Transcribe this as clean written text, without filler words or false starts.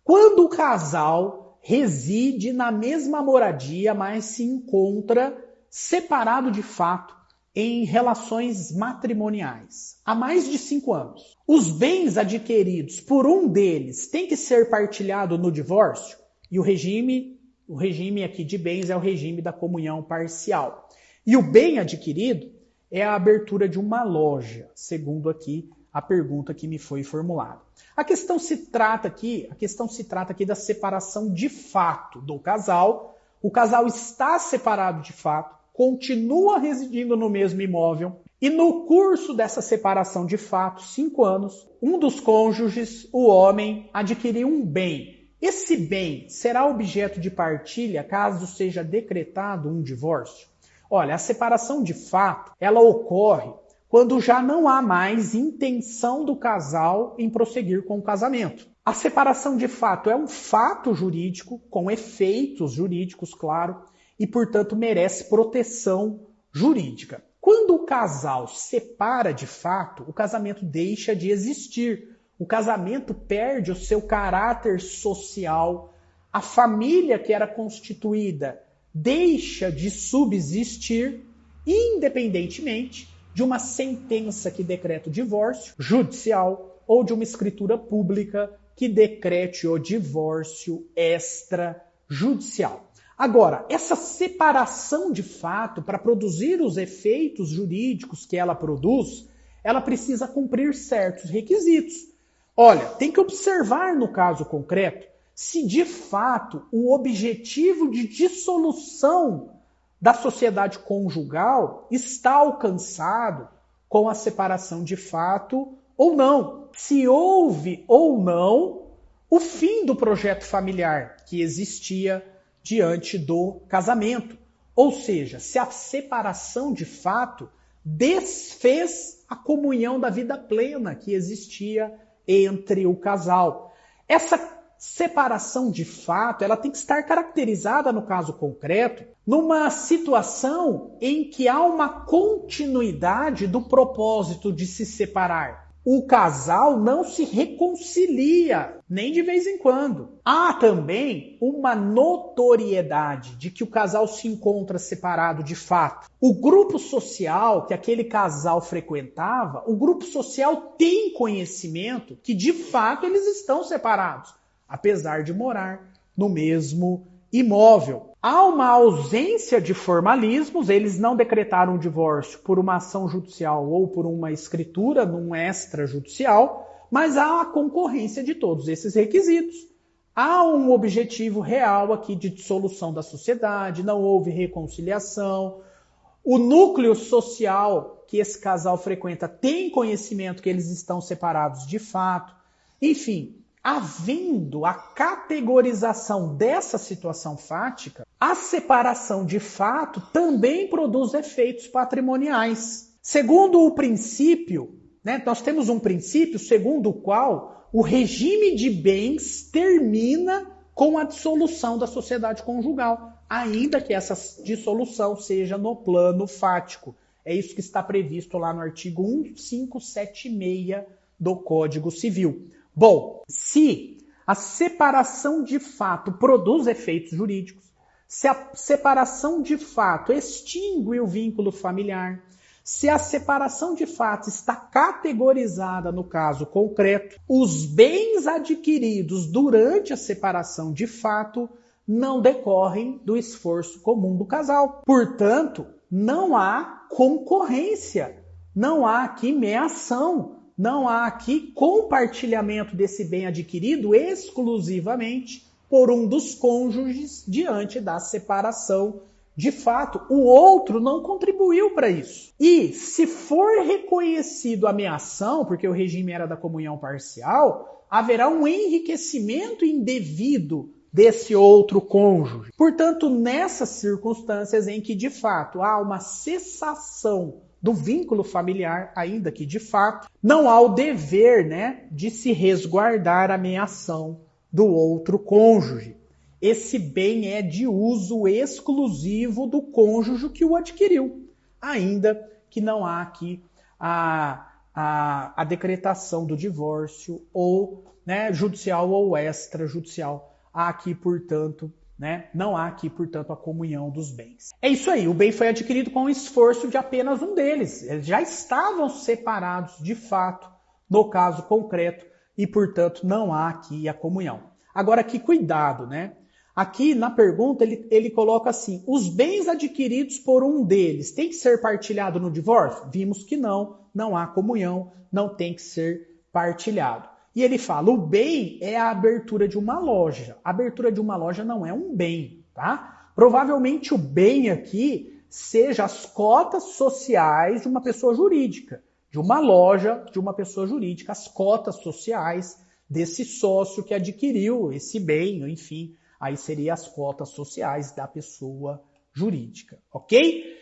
Quando o casal reside na mesma moradia, mas se encontra separado de fato em relações matrimoniais há mais de 5 anos. Os bens adquiridos por um deles têm que ser partilhado no divórcio, e o regime aqui de bens é o regime da comunhão parcial. E o bem adquirido é a abertura de uma loja, segundo aqui a pergunta que me foi formulada. A questão se trata aqui da separação de fato do casal. O casal está separado de fato, continua residindo no mesmo imóvel e no curso dessa separação de fato, 5 anos, um dos cônjuges, o homem, adquiriu um bem. Esse bem será objeto de partilha caso seja decretado um divórcio? Olha, a separação de fato, ela ocorre quando já não há mais intenção do casal em prosseguir com o casamento. A separação de fato é um fato jurídico, com efeitos jurídicos, claro, e, portanto, merece proteção jurídica. Quando o casal separa de fato, o casamento deixa de existir. O casamento perde o seu caráter social. A família que era constituída deixa de subsistir, independentemente de uma sentença que decreta o divórcio judicial ou de uma escritura pública que decrete o divórcio extrajudicial. Agora, essa separação de fato, para produzir os efeitos jurídicos que ela produz, ela precisa cumprir certos requisitos. Olha, tem que observar no caso concreto se de fato o objetivo de dissolução da sociedade conjugal está alcançado com a separação de fato ou não. Se houve ou não o fim do projeto familiar que existia diante do casamento. Ou seja, se a separação de fato desfez a comunhão da vida plena que existia entre o casal. Essa separação de fato, ela tem que estar caracterizada no caso concreto numa situação em que há uma continuidade do propósito de se separar. O casal não se reconcilia, nem de vez em quando. Há também uma notoriedade de que o casal se encontra separado de fato. O grupo social que aquele casal frequentava, o grupo social tem conhecimento que de fato eles estão separados, apesar de morar no mesmo imóvel. Há uma ausência de formalismos, eles não decretaram o divórcio por uma ação judicial ou por uma escritura num extrajudicial, mas há a concorrência de todos esses requisitos. Há um objetivo real aqui de dissolução da sociedade, não houve reconciliação. O núcleo social que esse casal frequenta tem conhecimento que eles estão separados de fato. Enfim, havendo a categorização dessa situação fática, a separação de fato também produz efeitos patrimoniais. Segundo o princípio, nós temos um princípio segundo o qual o regime de bens termina com a dissolução da sociedade conjugal, ainda que essa dissolução seja no plano fático. É isso que está previsto lá no artigo 1576 do Código Civil. Bom, se a separação de fato produz efeitos jurídicos, se a separação de fato extingue o vínculo familiar, se a separação de fato está categorizada no caso concreto, os bens adquiridos durante a separação de fato não decorrem do esforço comum do casal. Portanto, não há concorrência, não há aqui meação, não há aqui compartilhamento desse bem adquirido exclusivamente por um dos cônjuges diante da separação de fato. O outro não contribuiu para isso. E se for reconhecido a meação, porque o regime era da comunhão parcial, haverá um enriquecimento indevido desse outro cônjuge. Portanto, nessas circunstâncias em que de fato há uma cessação do vínculo familiar, ainda que de fato não há o dever, de se resguardar a meação do outro cônjuge. Esse bem é de uso exclusivo do cônjuge que o adquiriu, ainda que não há aqui a a decretação do divórcio, ou né, judicial ou extrajudicial. Há aqui, portanto, né, não há aqui, portanto, a comunhão dos bens. É isso aí, o bem foi adquirido com o esforço de apenas um deles. Eles já estavam separados de fato, no caso concreto, e, portanto, não há aqui a comunhão. Agora, que cuidado, né? Aqui na pergunta ele coloca assim: os bens adquiridos por um deles tem que ser partilhado no divórcio? Vimos que não há comunhão, não tem que ser partilhado. E ele fala: o bem é a abertura de uma loja. A abertura de uma loja não é um bem, tá? Provavelmente o bem aqui seja as cotas sociais de uma pessoa jurídica, de uma loja de uma pessoa jurídica, as cotas sociais desse sócio que adquiriu esse bem, enfim. Aí seriam as cotas sociais da pessoa jurídica, ok?